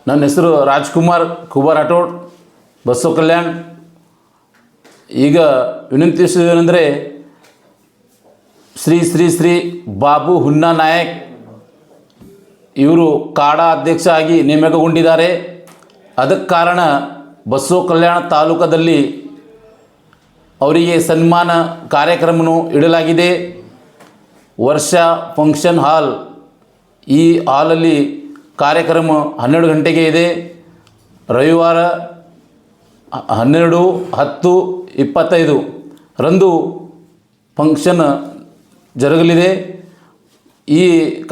ನನ್ನ ಹೆಸರು ರಾಜ್ಕುಮಾರ್ ಕುಬಾ ರಾಠೋಡ್, ಬಸವ ಕಲ್ಯಾಣ್. ಈಗ ವಿನಂತಿಸುವುದೇನೆಂದರೆ, ಶ್ರೀ ಶ್ರೀ ಶ್ರೀ ಬಾಬು ಹುನ್ನಾ ನಾಯಕ್ ಇವರು ಕಾಡಾ ಅಧ್ಯಕ್ಷ ಆಗಿ ನೇಮಕಗೊಂಡಿದ್ದಾರೆ. ಅದಕ್ಕೆ ಕಾರಣ ಬಸವ ಕಲ್ಯಾಣ ತಾಲೂಕದಲ್ಲಿ ಅವರಿಗೆ ಸನ್ಮಾನ ಕಾರ್ಯಕ್ರಮವನ್ನು ಇಡಲಾಗಿದೆ. ವರ್ಷ ಫಂಕ್ಷನ್ ಹಾಲ್, ಈ ಹಾಲಲ್ಲಿ ಕಾರ್ಯಕ್ರಮ 12 ಗಂಟೆಗೆ ಇದೆ. ರವಿವಾರ 12/10/25 ರಂದು ಫಂಕ್ಷನ್ ಜರುಗಲಿದೆ. ಈ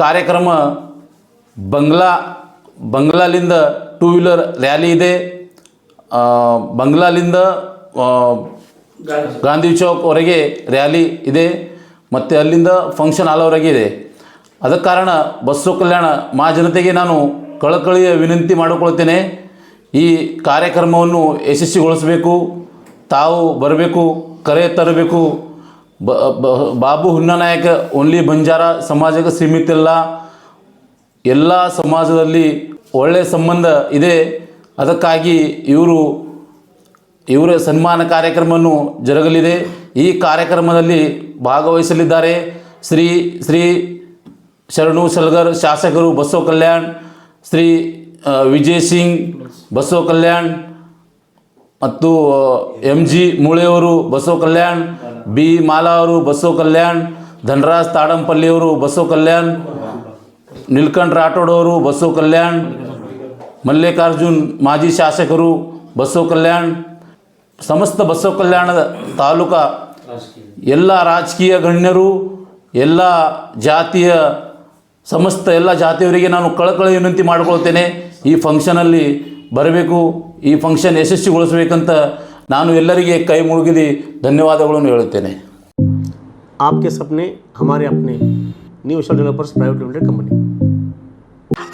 ಕಾರ್ಯಕ್ರಮ ಬಂಗ್ಲಾಲಿಂದ 2 ವೀಲರ್ ರ್ಯಾಲಿ ಇದೆ. ಬಂಗ್ಲಾಲಿಂದ ಗಾಂಧಿ ಚೌಕ್ವರೆಗೆ ರ್ಯಾಲಿ ಇದೆ ಮತ್ತು ಅಲ್ಲಿಂದ ಫಂಕ್ಷನ್ ಹಾಲ್ವರೆಗೆ ಇದೆ. ಅದಕ್ಕೆ ಕಾರಣ ಬಸವ ಕಲ್ಯಾಣ ಮಹಾಜನತೆಗೆ ನಾನು ಕಳಕಳಿಯ ವಿನಂತಿ ಮಾಡಿಕೊಳ್ತೇನೆ, ಈ ಕಾರ್ಯಕ್ರಮವನ್ನು ಯಶಸ್ವಿಗೊಳಿಸಬೇಕು. ತಾವು ಬರಬೇಕು, ಕರೆ ತರಬೇಕು. ಬಾಬು ಹುನ್ನಾ ನಾಯಕ ಓನ್ಲಿ ಬಂಜಾರ ಸಮಾಜಕ್ಕೆ ಸೀಮಿತ ಇಲ್ಲ, ಎಲ್ಲ ಸಮಾಜದಲ್ಲಿ ಒಳ್ಳೆಯ ಸಂಬಂಧ ಇದೆ. ಅದಕ್ಕಾಗಿ ಇವರ ಸನ್ಮಾನ ಕಾರ್ಯಕ್ರಮವನ್ನು ಜರುಗಲಿದೆ. ಈ ಕಾರ್ಯಕ್ರಮದಲ್ಲಿ ಭಾಗವಹಿಸಲಿದ್ದಾರೆ ಶ್ರೀ ಶ್ರೀ ಶರಣು ಸಲಗರ್ ಶಾಸಕರು ಬಸವ ಕಲ್ಯಾಣ್, ಶ್ರೀ ವಿಜಯ್ ಸಿಂಗ್ ಬಸವ ಕಲ್ಯಾಣ್ ಮತ್ತು MG ಮೂಳೆಯವರು ಬಸವ ಕಲ್ಯಾಣ್, B ಮಾಲಾ ಅವರು ಬಸವ ಕಲ್ಯಾಣ್, ಧನರಾಜ್ ತಾಡಂಪಲ್ಲಿಯವರು ಬಸವ ಕಲ್ಯಾಣ್, ನೀಲಕಂಠ ರಾಠೋಡ್ ಅವರು ಬಸವ ಕಲ್ಯಾಣ್, ಮಲ್ಲಿಕಾರ್ಜುನ್ ಮಾಜಿ ಶಾಸಕರು ಬಸವ ಕಲ್ಯಾಣ್, ಸಮಸ್ತ ಬಸವ ಕಲ್ಯಾಣದ ತಾಲೂಕಾ ಎಲ್ಲ ರಾಜಕೀಯ ಗಣ್ಯರು, ಎಲ್ಲ ಜಾತಿಯ ಸಮಸ್ತ ಎಲ್ಲ ಜಾತಿಯವರಿಗೆ ನಾನು ಕಳಕಳಿ ವಿನಂತಿ ಮಾಡಿಕೊಳ್ತೇನೆ, ಈ ಫಂಕ್ಷನಲ್ಲಿ ಬರಬೇಕು, ಈ ಫಂಕ್ಷನ್ ಯಶಸ್ವಿಗೊಳಿಸಬೇಕಂತ ನಾನು ಎಲ್ಲರಿಗೆ ಕೈ ಮುಗಿದು ಧನ್ಯವಾದಗಳನ್ನು ಹೇಳುತ್ತೇನೆ. आपके सपने हमारे अपने new Vishal developers private limited company.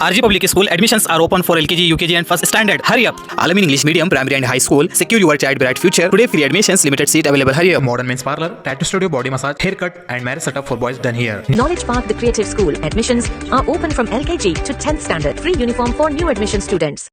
RG Public School admissions are open for LKG, UKG and first standard. Hurry up! Alamin English Medium, Primary and High School. Secure your child bright future. Today free admissions, limited seat available. Hurry up! Modern men's parlor, tattoo studio, body massage, haircut and marriage setup for boys done here. Knowledge Park, the creative school. Admissions are open from LKG to 10th standard. Free uniform for new admission students.